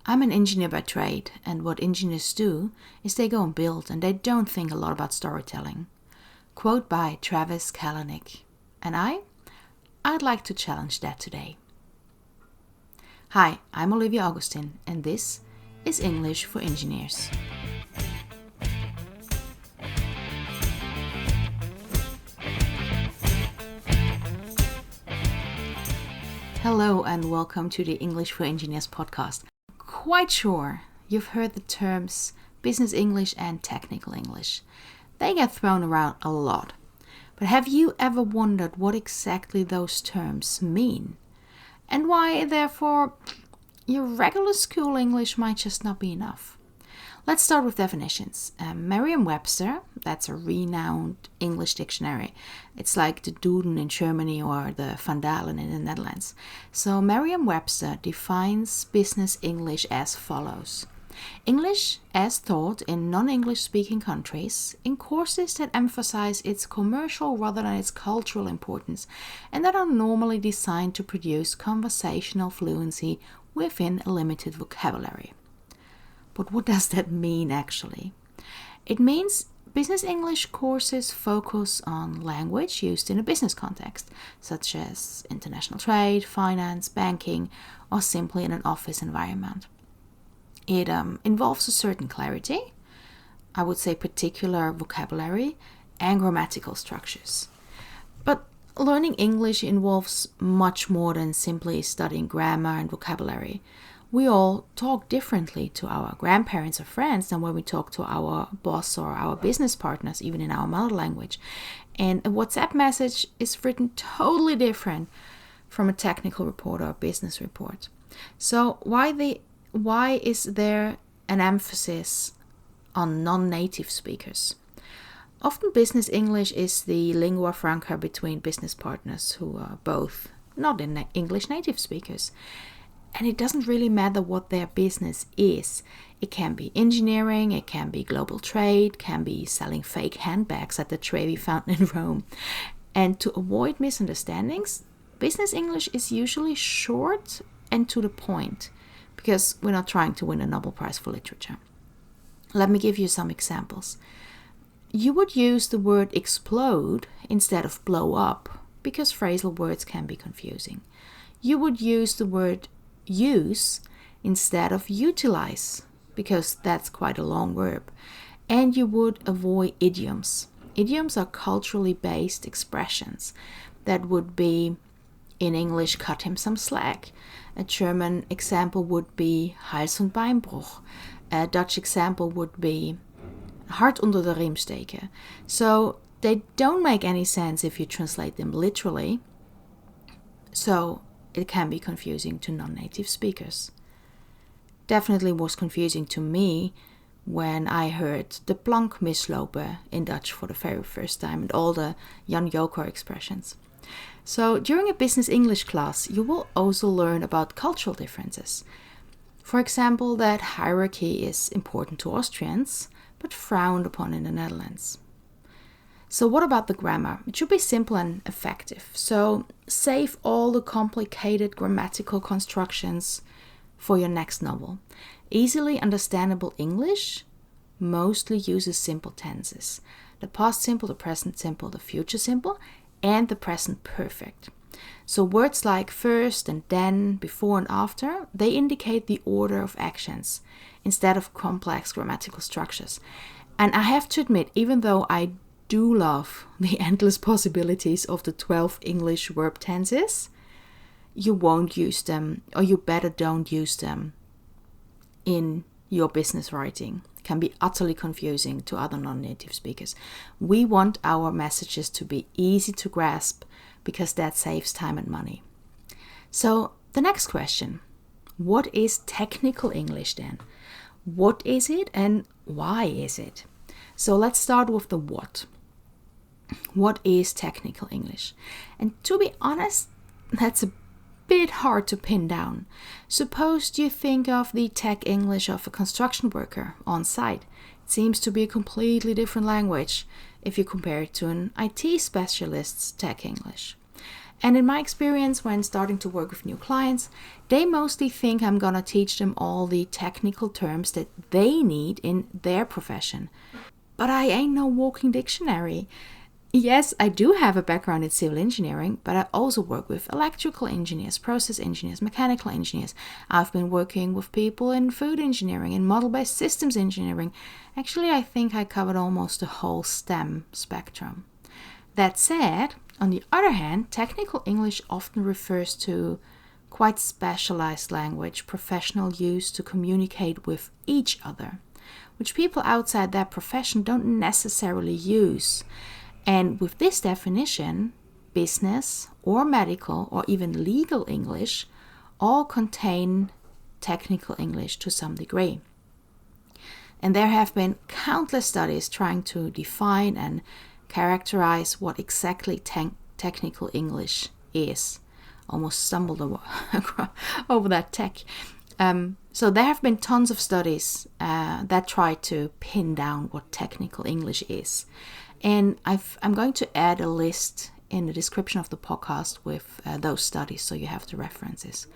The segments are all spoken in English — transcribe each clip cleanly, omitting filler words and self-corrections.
I'm an engineer by trade, and what engineers do is they go and build, and they don't think a lot about storytelling. Quote by Travis Kalanick. And I'd like to challenge that today. Hi, I'm Olivia Augustin, and this is English for Engineers. Hello and welcome to the English for Engineers podcast. Quite sure you've heard the terms business English and technical English. They get thrown around a lot. But have you ever wondered what exactly those terms mean? And why, therefore, your regular school English might just not be enough? Let's start with definitions. Merriam-Webster, that's a renowned English dictionary. It's like the Duden in Germany or the Van Dalen in the Netherlands. So Merriam-Webster defines business English as follows. English as taught in non-English speaking countries in courses that emphasize its commercial rather than its cultural importance and that are normally designed to produce conversational fluency within a limited vocabulary. But what does that mean actually? It means business English courses focus on language used in a business context, such as international trade, finance, banking, or simply in an office environment. It involves a certain clarity, I would say particular vocabulary, and grammatical structures. But learning English involves much more than simply studying grammar and vocabulary. We all talk differently to our grandparents or friends than when we talk to our boss or our business partners, even in our mother language. And a WhatsApp message is written totally different from a technical report or a business report. So why is there an emphasis on non-native speakers? Often business English is the lingua franca between business partners who are both not English native speakers. And it doesn't really matter what their business is. It can be engineering, it can be global trade, can be selling fake handbags at the Trevi Fountain in Rome. And to avoid misunderstandings, business English is usually short and to the point, because we're not trying to win a Nobel Prize for Literature. Let me give you some examples. You would use the word explode instead of blow up, because phrasal words can be confusing. You would use the word use instead of utilize, because that's quite a long verb. And you would avoid idioms. Idioms are culturally based expressions that would be, in English, cut him some slack. A German example would be Hals- und Beinbruch. A Dutch example would be hart unter de riem steken. So they don't make any sense if you translate them literally. So it can be confusing to non-native speakers. Definitely was confusing to me when I heard de plank mislopen in Dutch for the very first time and all the Jan Joker expressions. So during a business English class, you will also learn about cultural differences. For example, that hierarchy is important to Austrians, but frowned upon in the Netherlands. So what about the grammar? It should be simple and effective. So save all the complicated grammatical constructions for your next novel. Easily understandable English mostly uses simple tenses. The past simple, the present simple, the future simple, and the present perfect. So words like first and then, before and after, they indicate the order of actions instead of complex grammatical structures. And I have to admit, even though I do love the endless possibilities of the 12 English verb tenses, you won't use them, or you better don't use them in your business writing. It can be utterly confusing to other non-native speakers. We want our messages to be easy to grasp because that saves time and money. So the next question, what is technical English then? What is it and why is it? So let's start with the what. What is technical English? And to be honest, that's a bit hard to pin down. Suppose you think of the tech English of a construction worker on site. It seems to be a completely different language if you compare it to an IT specialist's tech English. And in my experience, when starting to work with new clients, they mostly think I'm gonna teach them all the technical terms that they need in their profession. But I ain't no walking dictionary. Yes, I do have a background in civil engineering, but I also work with electrical engineers, process engineers, mechanical engineers. I've been working with people in food engineering and model-based systems engineering. Actually, I think I covered almost the whole STEM spectrum. That said, on the other hand, technical English often refers to quite specialized language professionals use to communicate with each other, which people outside that profession don't necessarily use. And with this definition, business or medical or even legal English all contain technical English to some degree. And there have been countless studies trying to define and characterize what exactly technical English is. Almost stumbled over that tech. So there have been tons of studies that try to pin down what technical English is. And I'm going to add a list in the description of the podcast with those studies so you have the references.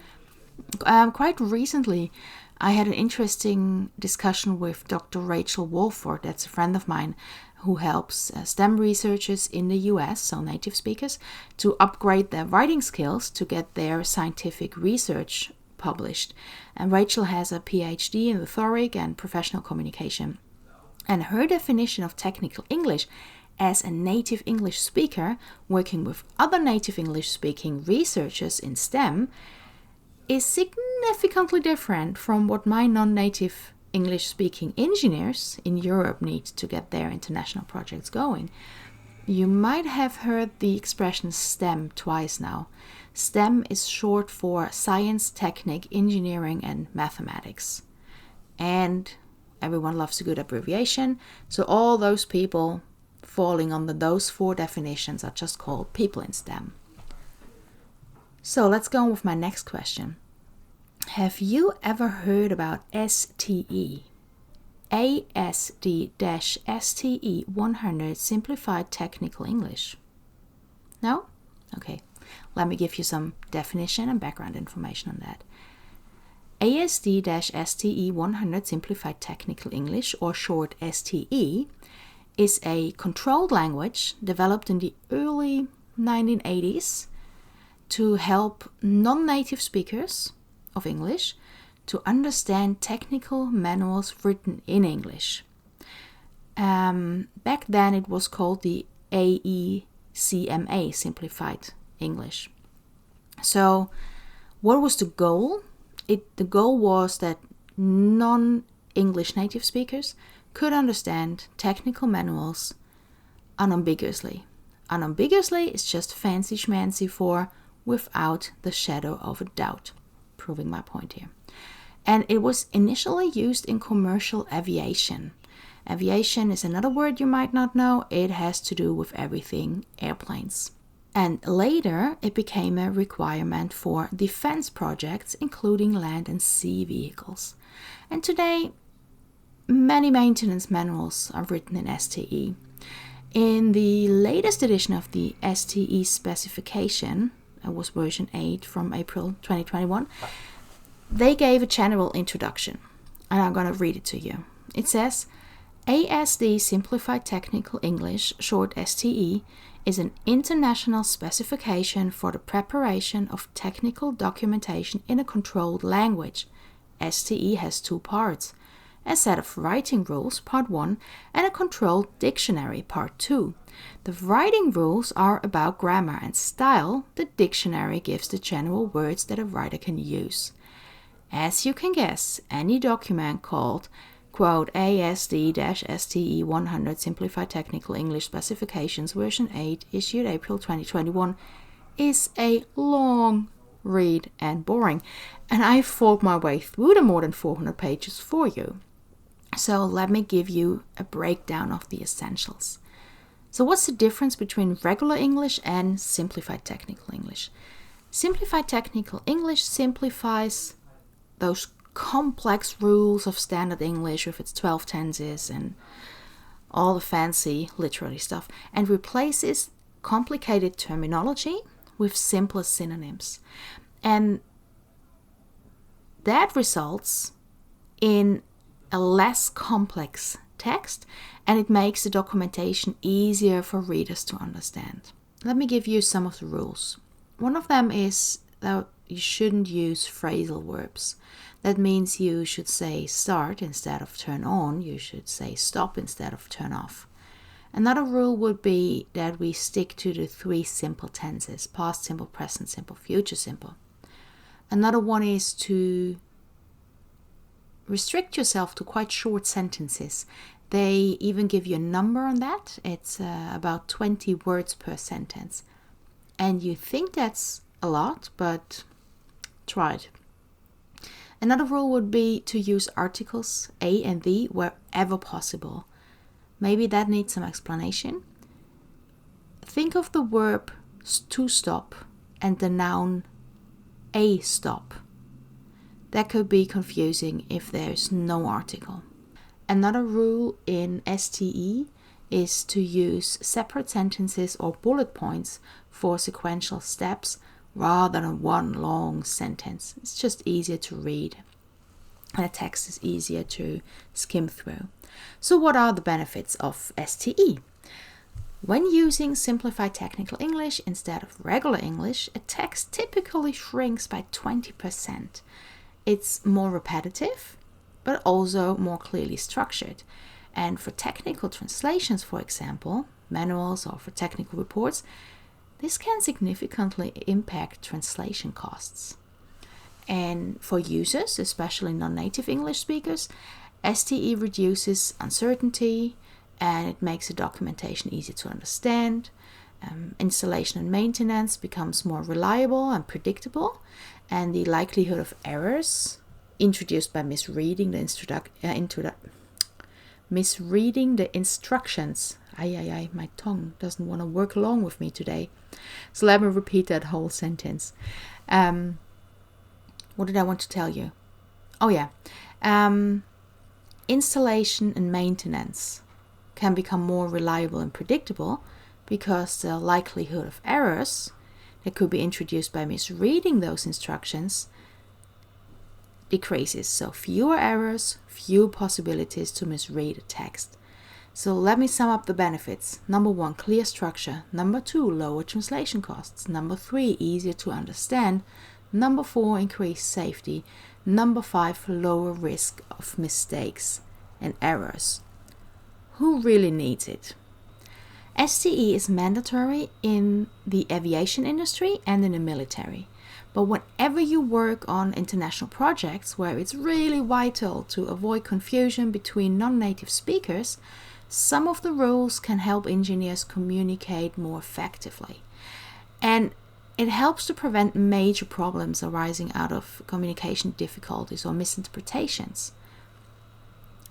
Quite recently, I had an interesting discussion with Dr. Rachel Wolford, that's a friend of mine, who helps STEM researchers in the US, so native speakers, to upgrade their writing skills to get their scientific research published. And Rachel has a PhD in rhetoric and professional communication. And her definition of technical English as a native English speaker working with other native English speaking researchers in STEM is significantly different from what my non-native English speaking engineers in Europe need to get their international projects going. You might have heard the expression STEM twice now. STEM is short for science, technique, engineering, and mathematics. And everyone loves a good abbreviation, so all those people falling under those four definitions are just called people in STEM. So let's go on with my next question. Have you ever heard about STE? ASD-STE100 Simplified Technical English? No? Okay, let me give you some definition and background information on that. ASD-STE100 Simplified Technical English, or short STE, is a controlled language developed in the early 1980s to help non-native speakers of English to understand technical manuals written in English. Back then it was called the AECMA, Simplified English. So what was the goal? The goal was that non-English native speakers could understand technical manuals unambiguously. Unambiguously is just fancy schmancy for without the shadow of a doubt, proving my point here. And it was initially used in commercial aviation. Aviation is another word you might not know. It has to do with everything airplanes. And later it became a requirement for defense projects, including land and sea vehicles. And today, many maintenance manuals are written in STE. In the latest edition of the STE specification, it was version 8 from April 2021, they gave a general introduction, and I'm going to read it to you. It says, ASD Simplified Technical English, short STE, is an international specification for the preparation of technical documentation in a controlled language. STE has two parts: a set of writing rules, part 1, and a controlled dictionary, part 2. The writing rules are about grammar and style. The dictionary gives the general words that a writer can use. As you can guess, any document called, quote, ASD-STE100 Simplified Technical English Specifications version 8, issued April 2021, is a long read and boring, and I fought my way through the more than 400 pages for you. So let me give you a breakdown of the essentials. So what's the difference between regular English and simplified technical English? Simplified technical English simplifies those complex rules of standard English with its 12 tenses and all the fancy literary stuff, and replaces complicated terminology with simpler synonyms. And that results in a less complex text, and it makes the documentation easier for readers to understand. Let me give you some of the rules. One of them is that you shouldn't use phrasal verbs. That means you should say start instead of turn on. You should say stop instead of turn off. Another rule would be that we stick to the 3 simple tenses: past simple, present simple, future simple. Another one is to restrict yourself to quite short sentences. They even give you a number on that. It's about 20 words per sentence. And you think that's a lot, but try it. Another rule would be to use articles a and the wherever possible. Maybe that needs some explanation. Think of the verb to stop and the noun a stop. That could be confusing if there's no article. Another rule in STE is to use separate sentences or bullet points for sequential steps rather than one long sentence. It's just easier to read, and the text is easier to skim through. So what are the benefits of STE? When using Simplified Technical English instead of regular English, a text typically shrinks by 20%. It's more repetitive, but also more clearly structured. And for technical translations, for example, manuals or for technical reports, this can significantly impact translation costs. And for users, especially non-native English speakers, STE reduces uncertainty and it makes the documentation easier to understand. Installation and maintenance becomes more reliable and predictable, and the likelihood of errors introduced by misreading the instructions. My tongue doesn't want to work along with me today. So let me repeat that whole sentence. What did I want to tell you? Oh yeah. Installation and maintenance can become more reliable and predictable because the likelihood of errors that could be introduced by misreading those instructions decreases. So fewer errors, fewer possibilities to misread a text. So let me sum up the benefits. Number 1, clear structure. Number 2, lower translation costs. Number 3, easier to understand. Number 4, increased safety. Number 5, lower risk of mistakes and errors. Who really needs it? STE is mandatory in the aviation industry and in the military. But whenever you work on international projects where it's really vital to avoid confusion between non-native speakers, some of the rules can help engineers communicate more effectively. And it helps to prevent major problems arising out of communication difficulties or misinterpretations.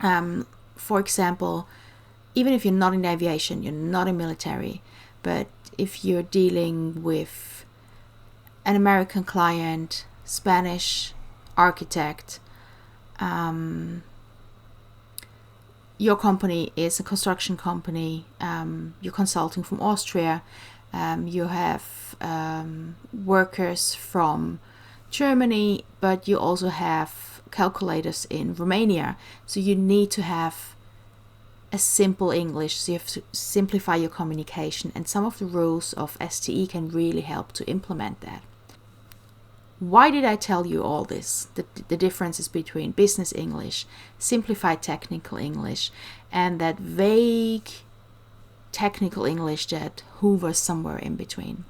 For example, even if you're not in aviation, you're not in military, but if you're dealing with an American client, Spanish architect, your company is a construction company, you're consulting from Austria, you have workers from Germany, but you also have calculators in Romania. So you need to have a simple English, so you have to simplify your communication, and some of the rules of STE can really help to implement that. Why did I tell you all this? The differences between business English, simplified technical English, and that vague technical English that hovers somewhere in between.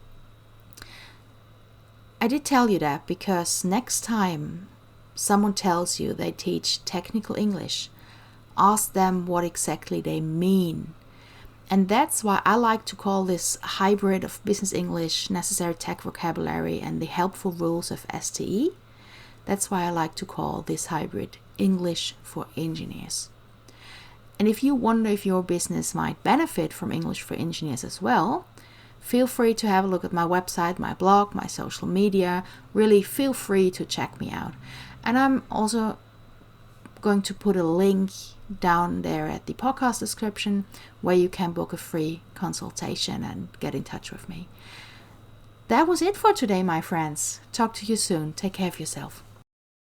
I did tell you that because next time someone tells you they teach technical English, ask them what exactly they mean. And that's why I like to call this hybrid of business English, necessary tech vocabulary, and the helpful rules of STE. That's why I like to call this hybrid English for engineers. And if you wonder if your business might benefit from English for engineers as well, feel free to have a look at my website, my blog, my social media. Really feel free to check me out. And I'm also going to put a link down there at the podcast description where you can book a free consultation and get in touch with me. that was it for today, my friends. Talk to you soon. Take care of yourself.